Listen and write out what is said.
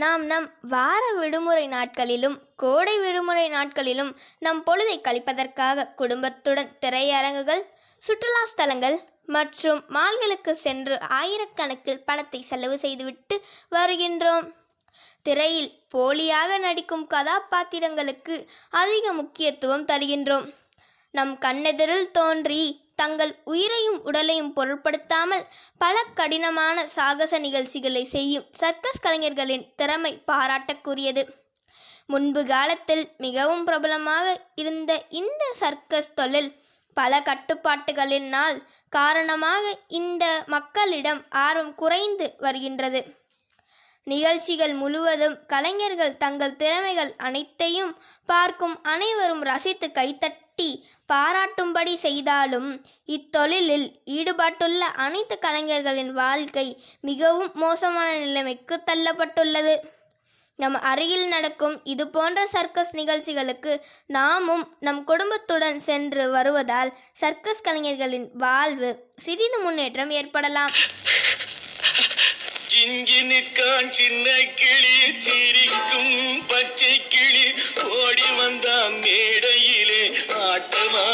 நம் வார விடுமுறை நாட்களிலும் கோடை விடுமுறை நாட்களிலும் நம் பொழுதை கழிப்பதற்காக குடும்பத்துடன் திரையரங்குகள், சுற்றுலா ஸ்தலங்கள் மற்றும் மால்களுக்கு சென்று ஆயிரக்கணக்கில் பணத்தை செலவு செய்துவிட்டு வருகின்றோம். திரையில் போலியாக நடிக்கும் கதாபாத்திரங்களுக்கு அதிக முக்கியத்துவம் தருகின்றோம். நம் கண்ணெதிரில் தோன்றி தங்கள் உயிரையும் உடலையும் பொருட்படுத்தாமல் பல கடினமான சாகச நிகழ்ச்சிகளை செய்யும் சர்க்கஸ் கலைஞர்களின் திறமை பாராட்டக்கூடியது. முன்பு காலத்தில் மிகவும் பிரபலமாக இருந்த இந்த சர்க்கஸ் தொழில் பல கட்டுப்பாட்டுகளினால் காரணமாக இந்த மக்களிடம் ஆர்வம் குறைந்து வருகின்றது. நிகழ்ச்சிகள் முழுவதும் கலைஞர்கள் தங்கள் திறமைகள் அனைத்தையும் பார்க்கும் அனைவரும் ரசித்து கைத்தட்டி பாராட்டும்படி செய்தாலும் இத்தொழிலில் ஈடுபட்டுள்ள அனைத்து கலைஞர்களின் வாழ்க்கை மிகவும் மோசமான நிலைமைக்கு தள்ளப்பட்டுள்ளது. நம் அருகில் நடக்கும் இது போன்ற சர்க்கஸ் நிகழ்ச்சிகளுக்கு நாமும் நம் குடும்பத்துடன் சென்று வருவதால் சர்க்கஸ் கலைஞர்களின் வாழ்வு சிறிது முன்னேற்றம் ஏற்படலாம். சிங்கினுக்கான் சின்ன கிளி, சிரிக்கும் பச்சை கிளி, ஓடி வந்தா மேடையிலே ஆட்டமா